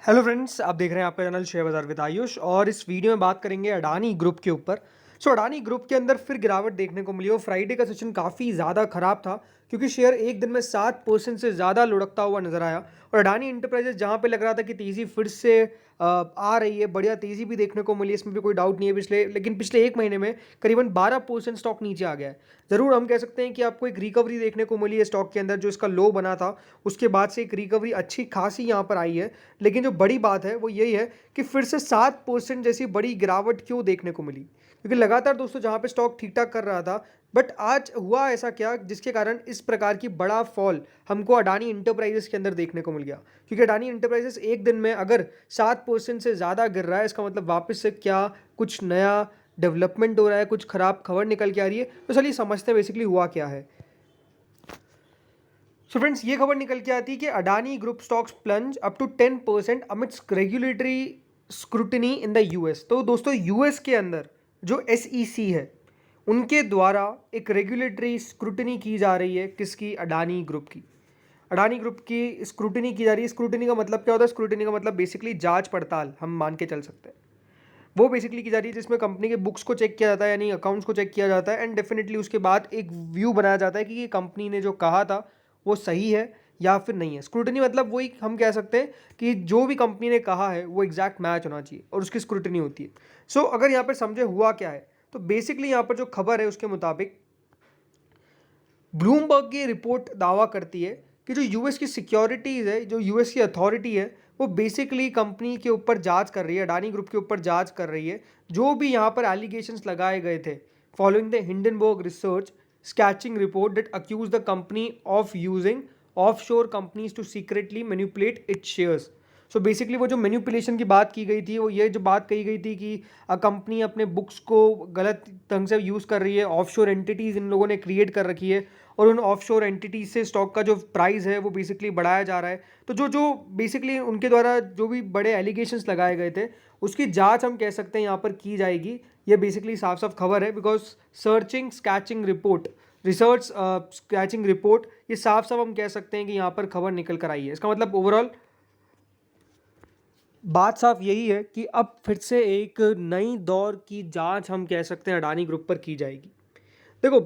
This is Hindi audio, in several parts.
हेलो फ्रेंड्स, आप देख रहे हैं आपका चैनल शेयर बाजार विद आयुष। और इस वीडियो में बात करेंगे अडानी ग्रुप के ऊपर। अडानी ग्रुप के अंदर फिर गिरावट देखने को मिली और फ्राइडे का सेशन काफ़ी ज़्यादा खराब था क्योंकि शेयर एक दिन में 7% से ज़्यादा लुढ़कता हुआ नजर आया। और अडानी इंटरप्राइजेज जहाँ पे लग रहा था कि तेज़ी फिर से आ रही है, बढ़िया तेज़ी भी देखने को मिली, इसमें भी कोई डाउट नहीं है। पिछले एक महीने में करीबन 12% स्टॉक नीचे आ गया है। ज़रूर हम कह सकते हैं कि आपको एक रिकवरी देखने को मिली है स्टॉक के अंदर, जो इसका लो बना था उसके बाद से एक रिकवरी अच्छी खासी यहाँ पर आई है। लेकिन जो बड़ी बात है वो यही है कि फिर से 7% जैसी बड़ी गिरावट क्यों देखने को मिली, क्योंकि लगातार दोस्तों जहां पे स्टॉक ठीक ठाक कर रहा था, बट आज हुआ ऐसा क्या जिसके कारण इस प्रकार की बड़ा फॉल हमको अडानी इंटरप्राइजेस के अंदर देखने को मिल गया। क्योंकि अडानी इंटरप्राइजेस एक दिन में अगर 7% से ज़्यादा गिर रहा है, इसका मतलब वापस से क्या कुछ नया डेवलपमेंट हो रहा है, कुछ खराब खबर निकल के आ रही है। तो चलिए समझते हैं बेसिकली हुआ क्या है। फ्रेंड्स, ये खबर निकल के आती है कि Adani group stocks plunge up to 10% amidst regulatory scrutiny in the US. तो दोस्तों यूएस के अंदर जो एसईसी है उनके द्वारा एक रेगुलेटरी स्क्रूटिनी की जा रही है। किसकी? अडानी ग्रुप की। अडानी ग्रुप की स्क्रूटिनी की जा रही है। स्क्रूटिनी का मतलब क्या होता है? स्क्रूटिनी का मतलब बेसिकली जांच पड़ताल हम मान के चल सकते हैं। वो बेसिकली की जा रही है जिसमें कंपनी के बुक्स को चेक किया जाता है, यानी अकाउंट्स को चेक किया जाता है, एंड डेफिनेटली उसके बाद एक व्यू बनाया जाता है कि ये कंपनी ने जो कहा था वो सही है या फिर नहीं है। स्क्रूटनी मतलब वही हम कह सकते हैं कि जो भी कंपनी ने कहा है वो एग्जैक्ट मैच होना चाहिए और उसकी स्क्रूटनी होती है। अगर यहाँ पर समझे हुआ क्या है, तो बेसिकली यहाँ पर जो खबर है उसके मुताबिक ब्लूमबर्ग की रिपोर्ट दावा करती है कि जो यूएस की सिक्योरिटीज़ है, जो यूएस की अथॉरिटी है, वो बेसिकली कंपनी के ऊपर जांच कर रही है, अडानी ग्रुप के ऊपर जांच कर रही है। जो भी यहाँ पर एलिगेशंस लगाए गए थे following the Hindenburg research scathing report that accuse the company of using offshore companies to secretly manipulate its shares. Basically वो जो मैनिपुलेशन की बात की गई थी, वो ये जो बात कही गई थी कि कंपनी अपने बुक्स को गलत ढंग से यूज़ कर रही है, ऑफशोर एंटिटीज़ इन लोगों ने क्रिएट कर रखी है और उन ऑफशोर एंटिटीज से स्टॉक का जो प्राइस है वो बेसिकली बढ़ाया जा रहा है। तो जो जो बेसिकली उनके द्वारा जो भी बड़े एलिगेशंस लगाए गए थे उसकी जांच हम कह सकते हैं यहाँ पर की जाएगी। ये बेसिकली साफ साफ खबर है, because searching sketching report research scathing report, ये साफ साफ हम कह सकते हैं कि यहाँ पर खबर निकल कर आई है। इसका मतलब ओवरऑल बात साफ यही है कि अब फिर से एक नई दौर की जांच हम कह सकते हैं अडानी ग्रुप पर की जाएगी। देखो,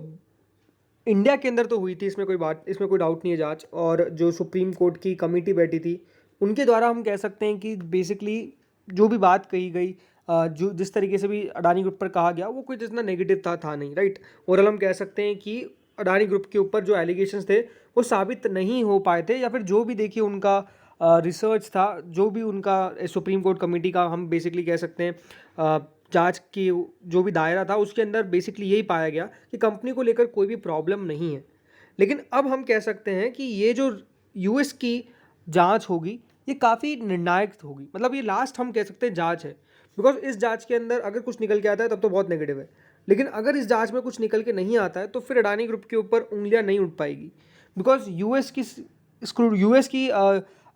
इंडिया के अंदर तो हुई थी, इसमें कोई डाउट नहीं है जांच, और जो सुप्रीम कोर्ट की कमेटी बैठी थी उनके द्वारा हम कह सकते हैं कि बेसिकली जो भी बात कही गई, जो जिस तरीके से भी अडानी ग्रुप पर कहा गया वो कोई जितना नेगेटिव था नहीं, राइट। ओवरऑल हम कह सकते हैं कि अडानी ग्रुप के ऊपर जो एलिगेशंस थे वो साबित नहीं हो पाए थे, या फिर जो भी देखिए उनका रिसर्च था, जो भी उनका सुप्रीम कोर्ट कमेटी का हम बेसिकली कह सकते हैं जांच की जो भी दायरा था उसके अंदर बेसिकली यही पाया गया कि कंपनी को लेकर कोई भी प्रॉब्लम नहीं है। लेकिन अब हम कह सकते हैं कि ये जो यूएस की जांच होगी ये काफ़ी निर्णायक होगी, मतलब ये लास्ट हम कह सकते हैं जांच है। बिकॉज इस जांच के अंदर अगर कुछ निकल के आता है तब तो बहुत नेगेटिव है, लेकिन अगर इस जांच में कुछ निकल के नहीं आता है तो फिर अडानी ग्रुप के ऊपर उंगलियां नहीं उठ पाएगी। बिकॉज यूएस की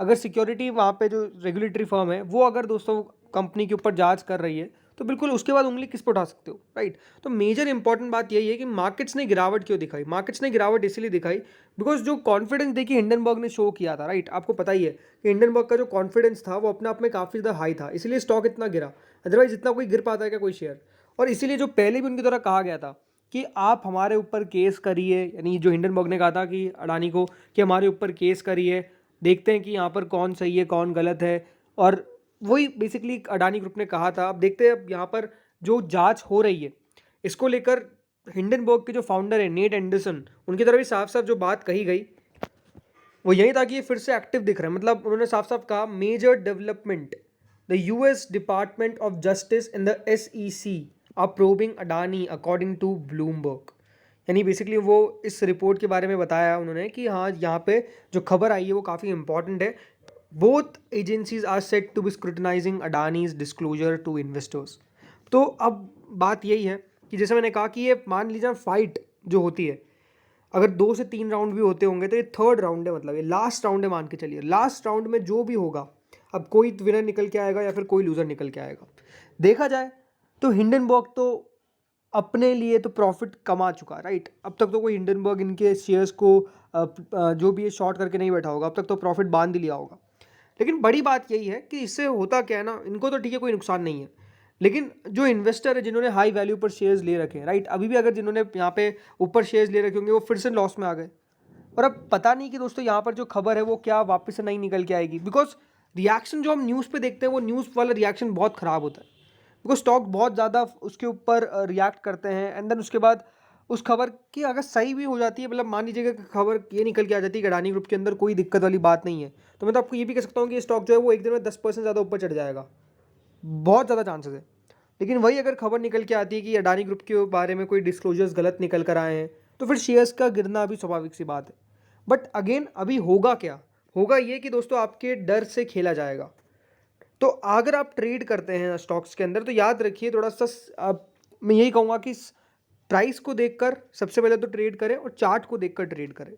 अगर सिक्योरिटी वहाँ पे जो रेगुलेटरी फर्म है वो अगर दोस्तों कंपनी के ऊपर जांच कर रही है तो बिल्कुल उसके बाद उंगली किस पर उठा सकते हो, राइट। तो मेजर इंपॉर्टेंट बात यही है कि मार्केट्स ने गिरावट क्यों दिखाई। मार्केट्स ने गिरावट इसलिए दिखाई बिकॉज जो कॉन्फिडेंस देखिए हिंडनबर्ग ने शो किया था, राइट। आपको पता ही है कि हिंडनबर्ग का जो कॉन्फिडेंस था वो अपने आप में काफ़ी ज़्यादा हाई था, इसलिए स्टॉक इतना गिरा। अदरवाइज इतना कोई गिर पाता है क्या कोई शेयर? और इसीलिए जो पहले भी उनके द्वारा कहा गया था कि आप हमारे ऊपर केस करिए, यानी जो हिंडनबर्ग ने कहा था कि अडानी को कि हमारे ऊपर केस करिए, देखते हैं कि यहाँ पर कौन सही है कौन गलत है। और वही बेसिकली अडानी ग्रुप ने कहा था। अब देखते हैं अब यहाँ पर जो जांच हो रही है इसको लेकर हिंडनबर्ग के जो फाउंडर है नेट एंडरसन, उनकी तरफ भी साफ साफ जो बात कही गई वो यही था कि ये फिर से एक्टिव दिख रहा है। मतलब उन्होंने साफ साफ कहा major development the US department of justice in the SEC are probing Adani according to Bloomberg. यानी बेसिकली वो इस रिपोर्ट के बारे में बताया उन्होंने कि हाँ यहाँ पे जो खबर आई है वो काफ़ी इंपॉर्टेंट है। Both agencies are set to be scrutinising Adani's disclosure to investors. तो अब बात यही है कि जैसे मैंने कहा कि ये मान लीजिए फाइट जो होती है, अगर 2 से 3 राउंड भी होते होंगे तो ये थर्ड राउंड है, मतलब ये लास्ट राउंड है मान के चलिए। लास्ट राउंड में जो भी होगा, अब कोई विनर निकल के आएगा या फिर कोई लूजर निकल के आएगा। देखा जाए तो हिंडनबर्ग तो अपने लिए तो प्रॉफिट कमा चुका है, राइट। अब तक तो कोई हिंडनबर्ग इनके शेयर्स को जो भी ये शॉर्ट करके नहीं बैठा होगा, अब तक तो प्रॉफिट बांध ही लिया होगा। लेकिन बड़ी बात यही है कि इससे होता क्या है ना, इनको तो ठीक है कोई नुकसान नहीं है, लेकिन जो इन्वेस्टर है जिन्होंने हाई वैल्यू पर शेयर्स ले रखे हैं, राइट, अभी भी अगर जिन्होंने यहाँ पे ऊपर शेयर्स ले रखे होंगे वो फिर से लॉस में आ गए। और अब पता नहीं कि दोस्तों यहाँ पर जो खबर है वो क्या वापस से नहीं निकल के आएगी, बिकॉज रिएक्शन जो हम न्यूज़ पे देखते हैं वो न्यूज़ वाला रिएक्शन बहुत ख़राब होता है, बिकॉज स्टॉक बहुत ज़्यादा उसके ऊपर रिएक्ट करते हैं, एंड देन उसके बाद उस खबर की अगर सही भी हो जाती है, मतलब मान लीजिएगा कि खबर ये निकल के आ जाती है कि अडानी ग्रुप के अंदर कोई दिक्कत वाली बात नहीं है, तो मैं तो आपको ये भी कह सकता हूँ कि ये स्टॉक जो है वो एक दिन में 10% ज़्यादा ऊपर चढ़ जाएगा, बहुत ज़्यादा चांसेस है। लेकिन वही अगर खबर निकल के आती है कि अडानी ग्रुप के बारे में कोई डिस्क्लोजर्स गलत निकल कर आए हैं, तो फिर शेयर्स का गिरना भी स्वाभाविक सी बात है। बट अगेन अभी होगा क्या, होगा ये कि दोस्तों आपके डर से खेला जाएगा। तो अगर आप ट्रेड करते हैं स्टॉक्स के अंदर तो याद रखिए थोड़ा सा मैं यही कहूँगा कि प्राइस को देखकर सबसे पहले तो ट्रेड करें और चार्ट को देखकर ट्रेड करें।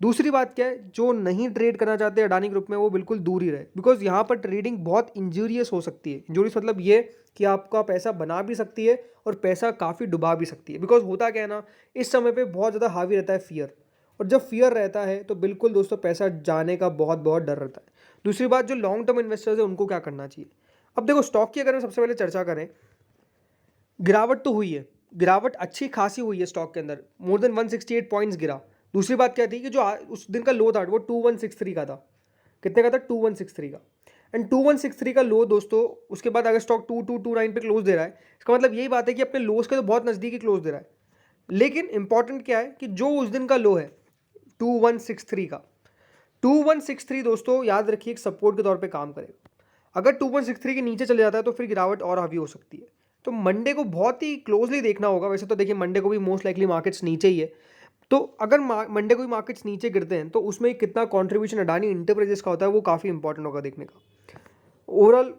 दूसरी बात क्या है, जो नहीं ट्रेड करना चाहते अडानी ग्रुप में वो बिल्कुल दूर ही रहे, बिकॉज यहाँ पर ट्रेडिंग बहुत इंजूरियस हो सकती है। इंजूरियस मतलब ये कि आपका पैसा बना भी सकती है और पैसा काफ़ी डुबा भी सकती है, बिकॉज होता क्या है ना, इस समय पे बहुत ज़्यादा हावी रहता है फियर, और जब फियर रहता है तो बिल्कुल दोस्तों पैसा जाने का बहुत बहुत डर रहता है। दूसरी बात, जो लॉन्ग टर्म इन्वेस्टर्स है उनको क्या करना चाहिए। अब देखो स्टॉक की अगर हम सबसे पहले चर्चा करें, गिरावट तो हुई है, गिरावट अच्छी खासी हुई है स्टॉक के अंदर, मोर देन 168 पॉइंट्स गिरा। दूसरी बात क्या थी कि जो उस दिन का लो था वो 2163 का था। कितने का था? 2163 का। एंड 2163 का लो दोस्तों, उसके बाद अगर स्टॉक 2229 पे क्लोज दे रहा है, इसका मतलब यही बात है कि अपने लोस के तो बहुत नज़दीकी क्लोज दे रहा है। लेकिन इंपॉर्टेंट क्या है कि जो उस दिन का लो है 2163 का, 2163 दोस्तों याद रखिए एक सपोर्ट के तौर पे काम करेगा। अगर 2163 के नीचे चले जाता है तो फिर गिरावट और हावी हो सकती है। तो मंडे को बहुत ही क्लोजली देखना होगा। वैसे तो देखिए मंडे को भी मोस्ट लाइकली मार्केट्स नीचे ही है, तो अगर मंडे को भी मार्केट्स नीचे गिरते हैं तो उसमें कितना कंट्रीब्यूशन अडानी इंटरप्राइजेस का होता है वो काफ़ी इंपॉर्टेंट होगा देखने का। ओवरऑल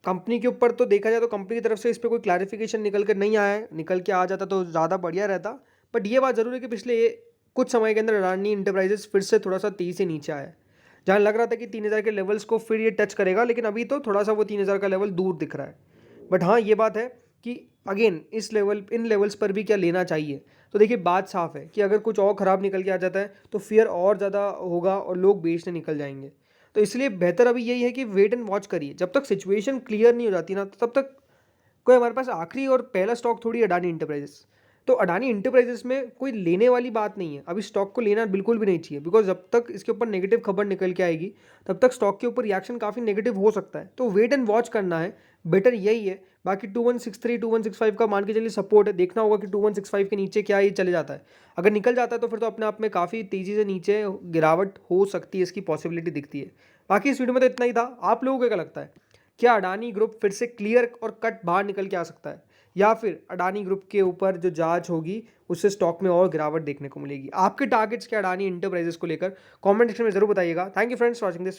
कंपनी के ऊपर तो देखा जाए तो कंपनी की तरफ से इस पर कोई क्लैरिफिकेशन निकल कर नहीं आया है, निकल के आ जाता तो ज़्यादा बढ़िया रहता। बट ये बात ज़रूर है कि पिछले कुछ समय के अंदर अडानी इंटरप्राइजेस फिर से थोड़ा सा तेज़ी से नीचे आया है। जहाँ लग रहा था कि 3000 के लेवल्स को फिर ये टच करेगा, लेकिन अभी तो थोड़ा सा वो 3000 का लेवल दूर दिख रहा है। बट हाँ ये बात है कि अगेन इन लेवल्स पर भी क्या लेना चाहिए। तो देखिए बात साफ है कि अगर कुछ और ख़राब निकल के आ जाता है तो फियर और ज़्यादा होगा और लोग बेचने निकल जाएंगे। तो इसलिए बेहतर अभी यही है कि वेट एंड वॉच करिए, जब तक सिचुएशन क्लियर नहीं हो जाती ना तब तक कोई हमारे पास आखिरी और पहला स्टॉक थोड़ी अडानी इंटरप्राइजेस। तो अडानी इंटरप्राइजेस में कोई लेने वाली बात नहीं है, अभी स्टॉक को लेना बिल्कुल भी नहीं चाहिए, बिकॉज जब तक इसके ऊपर नेगेटिव खबर निकल के आएगी तब तक स्टॉक के ऊपर रिएक्शन काफ़ी नेगेटिव हो सकता है। तो वेट एंड वॉच करना है, बेटर यही है। बाकी 2163 2165 का मान के चलिए सपोर्ट है, देखना होगा कि 2165 के नीचे क्या ये चले जाता है। अगर निकल जाता है तो फिर तो अपने आप में काफ़ी तेज़ी से नीचे गिरावट हो सकती है, इसकी पॉसिबिलिटी दिखती है। बाकी इस वीडियो में तो इतना ही था। आप लोगों को क्या लगता है, क्या अडानी ग्रुप फिर से क्लियर और कट बाहर निकल के आ सकता है, या फिर अडानी ग्रुप के ऊपर जो जांच होगी उससे स्टॉक में और गिरावट देखने को मिलेगी? आपके टारगेट्स क्या अडानी इंटरप्राइजेस को लेकर कमेंट सेक्शन में जरूर बताइएगा। Thank you friends for watching this.